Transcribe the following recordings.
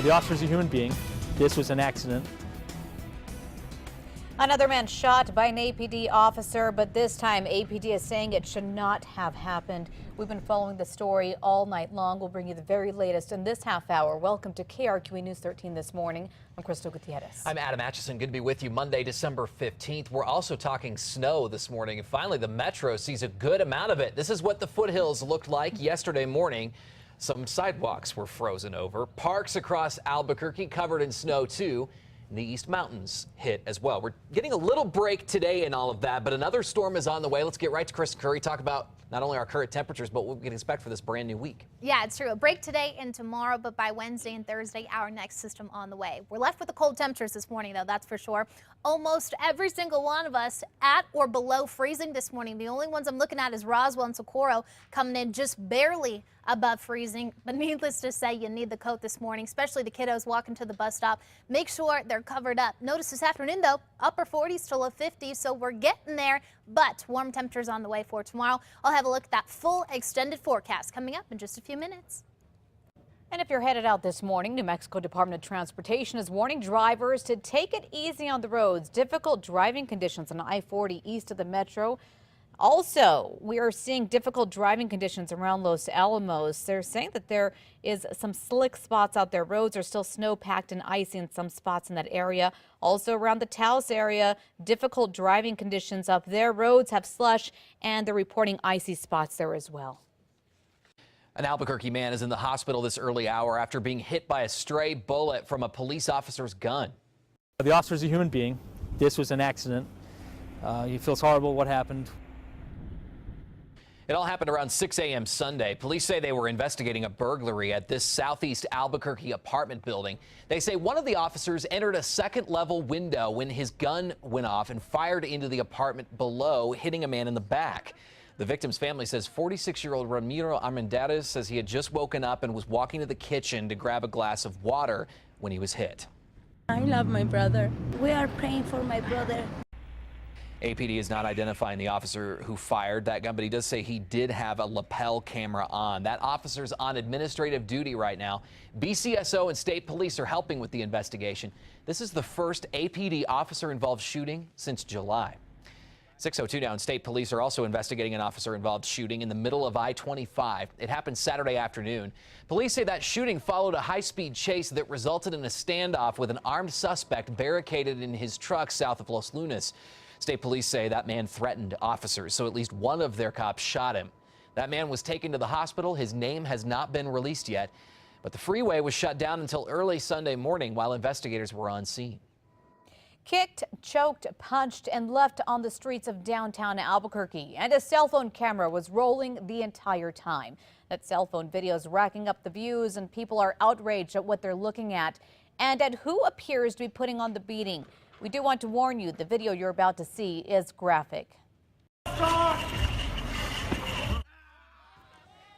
The officer's a human being. This was an accident. Another man shot by an APD officer, but this time APD is saying it should not have happened. We've been following the story all night long. We'll bring you the very latest in this half hour. Welcome to KRQE News 13 this morning. I'm Crystal Gutierrez. I'm Adam Atchison. Good to be with you Monday, December 15th. We're also talking snow this morning, and finally the metro sees a good amount of it. This is what the foothills looked like yesterday morning. Some sidewalks were frozen over. Parks across Albuquerque covered in snow too. And the East Mountains hit as well. We're getting a little break today in all of that, but another storm is on the way. Let's get right to Chris Curry, talk about not only our current temperatures, but what we can expect for this brand new week. Yeah, it's true. A break today and tomorrow, but by Wednesday and Thursday, our next system on the way. We're left with the cold temperatures this morning, though, that's for sure. Almost every single one of us at or below freezing this morning. The only ones I'm looking at is Roswell and Socorro coming in just barely above freezing. But needless to say, you need the coat this morning, especially the kiddos walking to the bus stop. Make sure they're covered up. Notice this afternoon, though, upper 40s to low 50s, so we're getting there, but warm temperatures on the way for tomorrow. I'll have a look at that full extended forecast coming up in just a few minutes. And if you're headed out this morning, New Mexico Department of Transportation is warning drivers to take it easy on the roads. Difficult driving conditions on I-40 east of the metro. Also, we are seeing difficult driving conditions around Los Alamos. They're saying that there is some slick spots out there. Roads are still snow-packed and icy in some spots in that area. Also around the Taos area, difficult driving conditions up there. Roads have slush, and they're reporting icy spots there as well. An Albuquerque man is in the hospital this early hour after being hit by a stray bullet from a police officer's gun. The officer's a human being. This was an accident. He feels horrible what happened. It all happened around 6 a.m. Sunday. Police say they were investigating a burglary at this southeast Albuquerque apartment building. They say one of the officers entered a second-level window when his gun went off and fired into the apartment below, hitting a man in the back. The victim's family says 46-year-old Ramiro Armendariz says he had just woken up and was walking to the kitchen to grab a glass of water when he was hit. I love my brother. We are praying for my brother. APD is not identifying the officer who fired that gun, but he does say he did have a lapel camera on. That officer's on administrative duty right now. BCSO and state police are helping with the investigation. This is the first APD officer-involved shooting since July. 6:02 now, and state police are also investigating an officer-involved shooting in the middle of I-25. It happened Saturday afternoon. Police say that shooting followed a high-speed chase that resulted in a standoff with an armed suspect barricaded in his truck south of Los Lunas. State police say that man threatened officers, so at least one of their cops shot him. That man was taken to the hospital. His name has not been released yet, but the freeway was shut down until early Sunday morning while investigators were on scene. Kicked, choked, punched, and left on the streets of downtown Albuquerque. And a cell phone camera was rolling the entire time. That cell phone video is racking up the views, and people are outraged at what they're looking at and at who appears to be putting on the beating. We do want to warn you, the video you're about to see is graphic.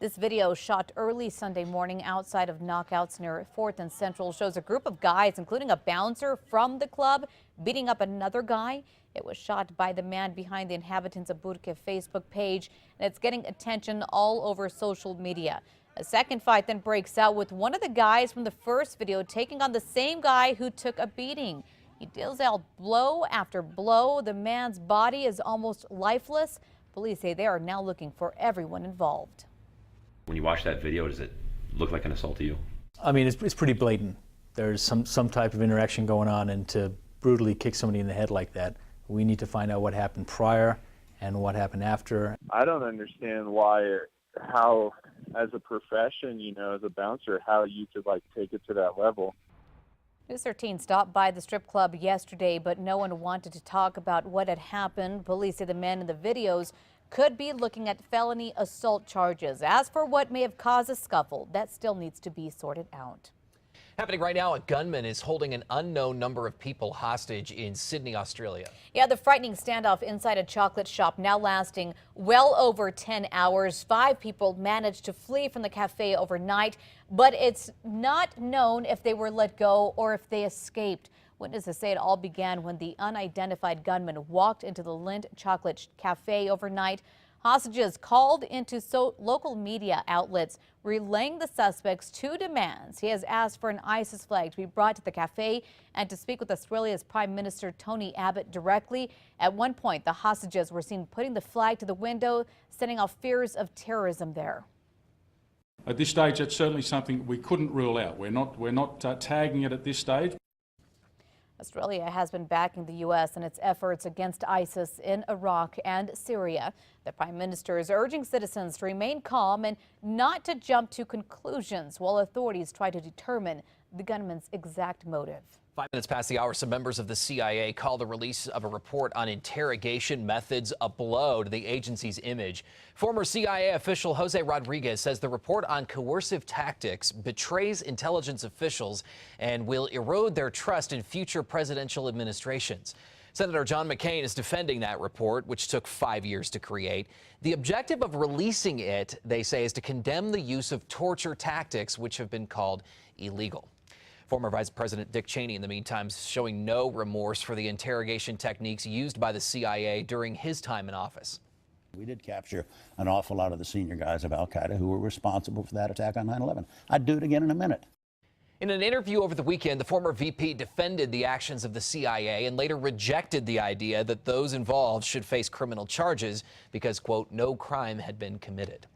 This video, shot early Sunday morning outside of Knockouts near 4th and Central, shows a group of guys, including a bouncer from the club, beating up another guy. It was shot by the man behind the Inhabitants of Burque Facebook page, and it's getting attention all over social media. A second fight then breaks out with one of the guys from the first video taking on the same guy who took a beating. He deals out blow after blow. The man's body is almost lifeless. Police say they are now looking for everyone involved. When you watch that video, does it look like an assault to you? I mean, it's pretty blatant. There's some type of interaction going on, and to brutally kick somebody in the head like that, we need to find out what happened prior and what happened after. I don't understand how, as a profession, as a bouncer, how you could take it to that level. News 13 stopped by the strip club yesterday, but no one wanted to talk about what had happened. Police say the men in the videos could be looking at felony assault charges. As for what may have caused a scuffle, that still needs to be sorted out. Happening right now, a gunman is holding an unknown number of people hostage in Sydney, Australia. Yeah, the frightening standoff inside a chocolate shop now lasting well over 10 hours. 5 people managed to flee from the cafe overnight, but it's not known if they were let go or if they escaped. Witnesses say it all began when the unidentified gunman walked into the Lindt Chocolate Cafe overnight. Hostages called into local media outlets, relaying the suspect's two demands. He has asked for an ISIS flag to be brought to the cafe and to speak with Australia's Prime Minister Tony Abbott directly. At one point, the hostages were seen putting the flag to the window, sending off fears of terrorism there. At this stage, that's certainly something we couldn't rule out. We're not tagging it at this stage. Australia has been backing the U.S. in its efforts against ISIS in Iraq and Syria. The Prime Minister is urging citizens to remain calm and not to jump to conclusions while authorities try to determine the gunman's exact motive. 5 minutes past the hour, some members of the CIA called the release of a report on interrogation methods a blow to the agency's image. Former CIA official Jose Rodriguez says the report on coercive tactics betrays intelligence officials and will erode their trust in future presidential administrations. Senator John McCain is defending that report, which took 5 years to create. The objective of releasing it, they say, is to condemn the use of torture tactics, which have been called illegal. Former Vice President Dick Cheney, in the meantime, showing no remorse for the interrogation techniques used by the CIA during his time in office. We did capture an awful lot of the senior guys of al-Qaeda who were responsible for that attack on 9/11. I'd do it again in a minute. In an interview over the weekend, the former VP defended the actions of the CIA and later rejected the idea that those involved should face criminal charges because, quote, no crime had been committed.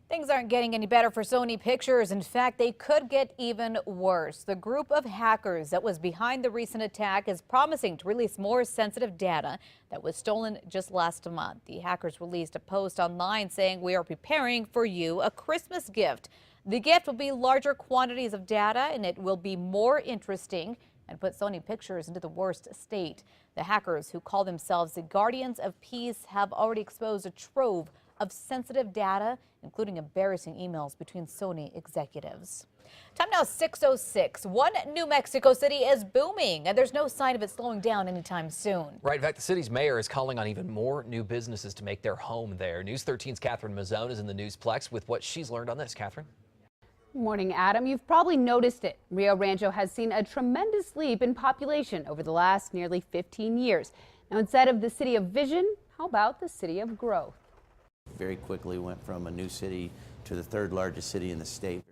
Things aren't getting any better for Sony Pictures. In fact, they could get even worse. The group of hackers that was behind the recent attack is promising to release more sensitive data that was stolen just last month. The hackers released a post online saying, "We are preparing for you a Christmas gift. The gift will be larger quantities of data and it will be more interesting," and put Sony Pictures into the worst state. The hackers, who call themselves the Guardians of Peace, have already exposed a trove of sensitive data, including embarrassing emails between Sony executives. Time now 6:06. One New Mexico City is booming, and there's no sign of it slowing down anytime soon. Right. In fact, the city's mayor is calling on even more new businesses to make their home there. News 13's Catherine Mazzone is in the Newsplex with what she's learned on this. Catherine. Morning, Adam. You've probably noticed it. Rio Rancho has seen a tremendous leap in population over the last nearly 15 years. Now, instead of the city of vision, how about the city of growth? Very quickly went from a new city to the third largest city in the state.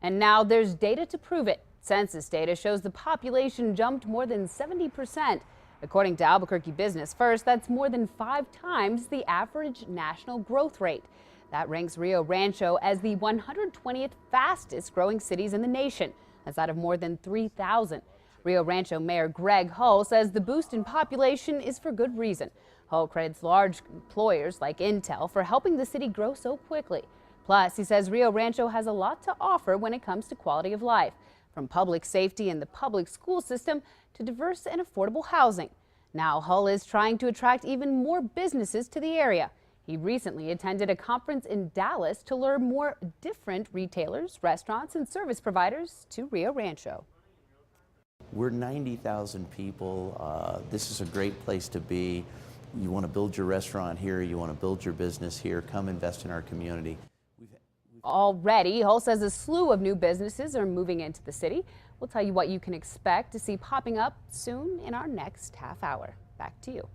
And now there's data to prove it. Census data shows the population jumped more than 70%. According to Albuquerque Business First, that's more than 5 times the average national growth rate. That ranks Rio Rancho as the 120th fastest growing cities in the nation. That's out of more than 3,000. Rio Rancho Mayor Greg Hull says the boost in population is for good reason. Hull credits large employers like Intel for helping the city grow so quickly. Plus, he says Rio Rancho has a lot to offer when it comes to quality of life, from public safety and the public school system to diverse and affordable housing. Now, Hull is trying to attract even more businesses to the area. He recently attended a conference in Dallas to lure more different retailers, restaurants, and service providers to Rio Rancho. We're 90,000 people. This is a great place to be. You want to build your restaurant here, you want to build your business here, come invest in our community. Already, Hull says a slew of new businesses are moving into the city. We'll tell you what you can expect to see popping up soon in our next half hour. Back to you.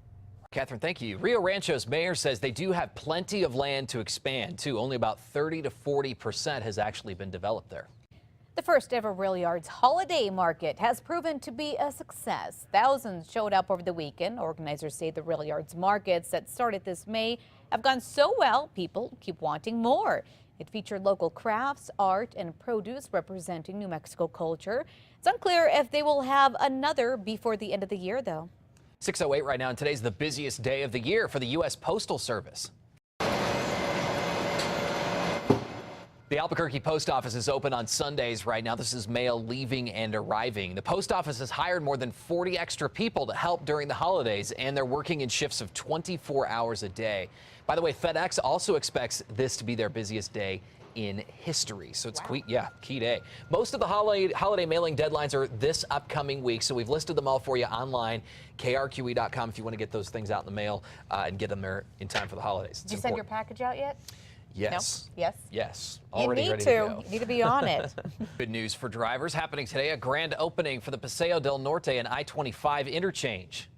Catherine, thank you. Rio Rancho's mayor says they do have plenty of land to expand, too. Only about 30 to 40% has actually been developed there. The first ever Rail Yards holiday market has proven to be a success. Thousands showed up over the weekend. Organizers say the Rail Yards markets that started this May have gone so well, people keep wanting more. It featured local crafts, art, and produce representing New Mexico culture. It's unclear if they will have another before the end of the year, though. 6:08 right now, and today's the busiest day of the year for the U.S. Postal Service. The Albuquerque Post Office is open on Sundays right now. This is mail leaving and arriving. The post office has hired more than 40 extra people to help during the holidays, and they're working in shifts of 24 hours a day. By the way, FedEx also expects this to be their busiest day in history. So it's key day. Most of the holiday mailing deadlines are this upcoming week, so we've listed them all for you online, krqe.com, if you want to get those things out in the mail and get them there in time for the holidays. Did you send your package out yet? Yes. No? Yes? Yes. Already You need ready to. go. You need to be on it. Good news for drivers happening today. A grand opening for the Paseo del Norte and I-25 interchange.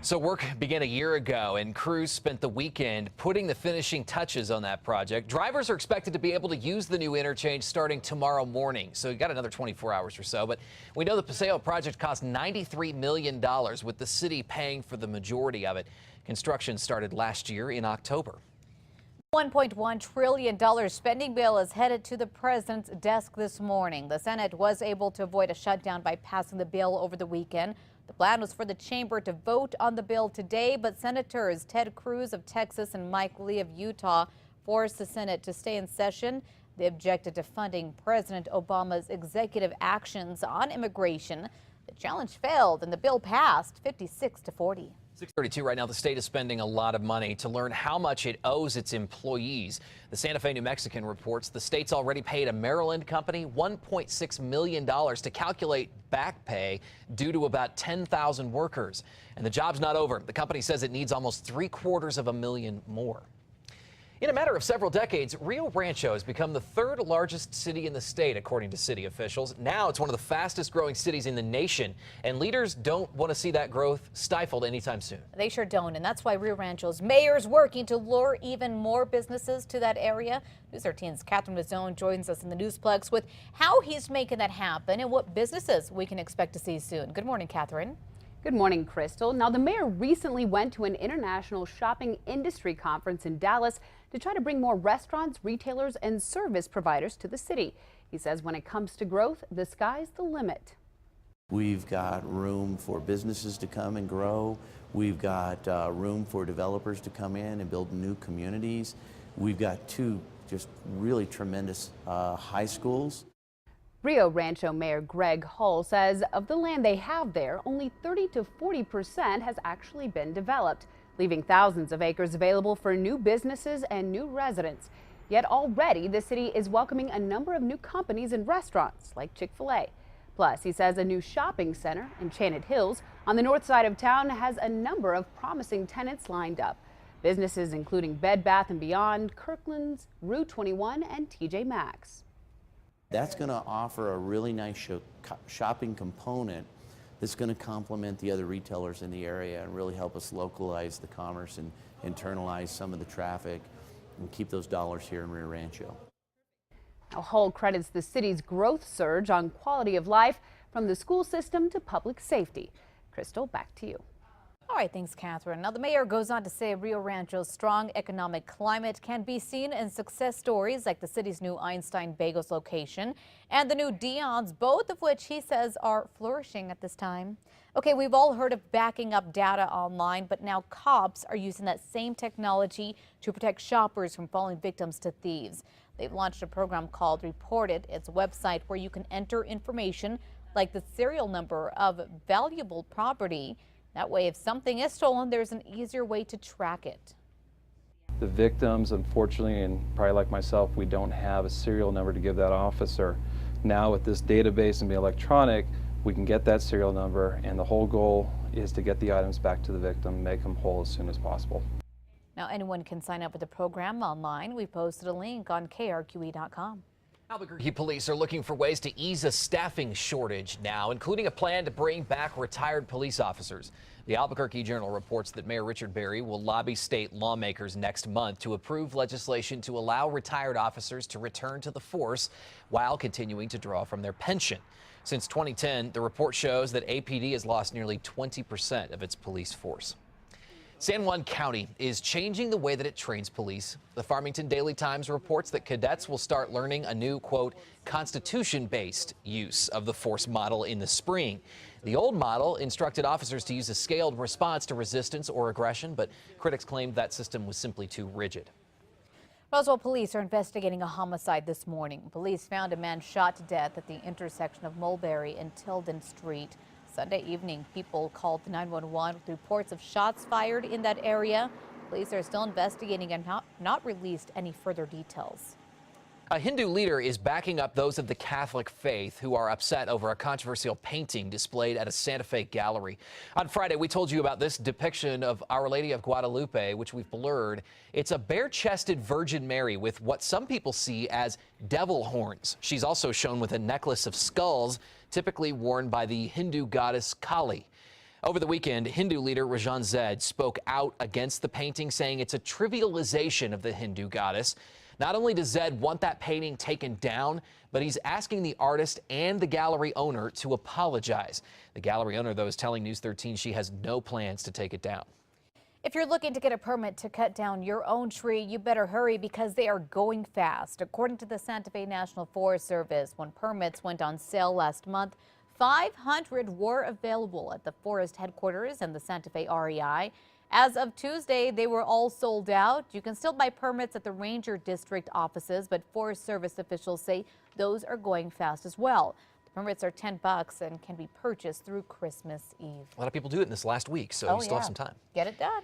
So work began a year ago, and crews spent the weekend putting the finishing touches on that project. Drivers are expected to be able to use the new interchange starting tomorrow morning, so you got another 24 hours or so. But we know the Paseo project cost $93 million, with the city paying for the majority of it. Construction started last year in October. $1.1 trillion spending bill is headed to the president's desk this morning. The Senate was able to avoid a shutdown by passing the bill over the weekend. The plan was for the chamber to vote on the bill today, but Senators Ted Cruz of Texas and Mike Lee of Utah forced the Senate to stay in session. They objected to funding President Obama's executive actions on immigration. The challenge failed and the bill passed 56-40. 6:32 right now. The state is spending a lot of money to learn how much it owes its employees. The Santa Fe New Mexican reports the state's already paid a Maryland company $1.6 million to calculate back pay due to about 10,000 workers. And the job's not over. The company says it needs almost $750,000 more. In a matter of several decades, Rio Rancho has become the third largest city in the state, according to city officials. Now it's one of the fastest growing cities in the nation, and leaders don't want to see that growth stifled anytime soon. They sure don't, and that's why Rio Rancho's mayor is working to lure even more businesses to that area. News 13's Catherine Mazzone joins us in the Newsplex with how he's making that happen and what businesses we can expect to see soon. Good morning, Catherine. Good morning, Crystal. Now, the mayor recently went to an international shopping industry conference in Dallas to try to bring more restaurants, retailers, and service providers to the city. He says when it comes to growth, the sky's the limit. We've got room for businesses to come and grow. We've got room for developers to come in and build new communities. We've got two just really tremendous high schools. Rio Rancho Mayor Greg Hull says of the land they have there, only 30 to 40% has actually been developed, leaving thousands of acres available for new businesses and new residents. Yet already the city is welcoming a number of new companies and restaurants like Chick-fil-A. Plus, he says a new shopping center, Enchanted Hills, on the north side of town has a number of promising tenants lined up. Businesses including Bed Bath & Beyond, Kirkland's, Rue 21, and TJ Maxx. That's going to offer a really nice shopping component that's going to complement the other retailers in the area and really help us localize the commerce and internalize some of the traffic and keep those dollars here in Rio Rancho. Now, Hull credits the city's growth surge on quality of life, from the school system to public safety. Crystal, back to you. All right, thanks, Catherine. Now, the mayor goes on to say Rio Rancho's strong economic climate can be seen in success stories like the city's new Einstein Bagels location and the new Dion's, both of which he says are flourishing at this time. Okay, we've all heard of backing up data online, but now cops are using that same technology to protect shoppers from falling victims to thieves. They've launched a program called Report It. It's a website where you can enter information like the serial number of valuable property. That way, if something is stolen, there's an easier way to track it. The victims, unfortunately, and probably like myself, we don't have a serial number to give that officer. Now with this database and being electronic, we can get that serial number, and the whole goal is to get the items back to the victim, make them whole as soon as possible. Now, anyone can sign up with the program online. We posted a link on KRQE.com. Albuquerque police are looking for ways to ease a staffing shortage now, including a plan to bring back retired police officers. The Albuquerque Journal reports that Mayor Richard Berry will lobby state lawmakers next month to approve legislation to allow retired officers to return to the force while continuing to draw from their pension. Since 2010, the report shows that APD has lost nearly 20% of its police force. San Juan County is changing the way that it trains police. The Farmington Daily Times reports that cadets will start learning a new, quote, constitution-based use of the force model in the spring. The old model instructed officers to use a scaled response to resistance or aggression, but critics claimed that system was simply too rigid. Roswell police are investigating a homicide this morning. Police found a man shot to death at the intersection of Mulberry and Tilden Street. Sunday evening, people called 911 with reports of shots fired in that area. Police are still investigating and not released any further details. A Hindu leader is backing up those of the Catholic faith who are upset over a controversial painting displayed at a Santa Fe gallery. On Friday, we told you about this depiction of Our Lady of Guadalupe, which we've blurred. It's a bare-chested Virgin Mary with what some people see as devil horns. She's also shown with a necklace of skulls, typically worn by the Hindu goddess Kali. Over the weekend, Hindu leader Rajan Zed spoke out against the painting, saying it's a trivialization of the Hindu goddess. Not only does Zed want that painting taken down, but he's asking the artist and the gallery owner to apologize. The gallery owner, though, is telling News 13 she has no plans to take it down. If you're looking to get a permit to cut down your own tree, you better hurry because they are going fast. According to the Santa Fe National Forest Service, when permits went on sale last month, 500 were available at the forest headquarters and the Santa Fe REI. As of Tuesday, they were all sold out. You can still buy permits at the Ranger District offices, but Forest Service officials say those are going fast as well. The permits are $10 and can be purchased through Christmas Eve. A lot of people do it in this last week, so you still have some time. Get it done.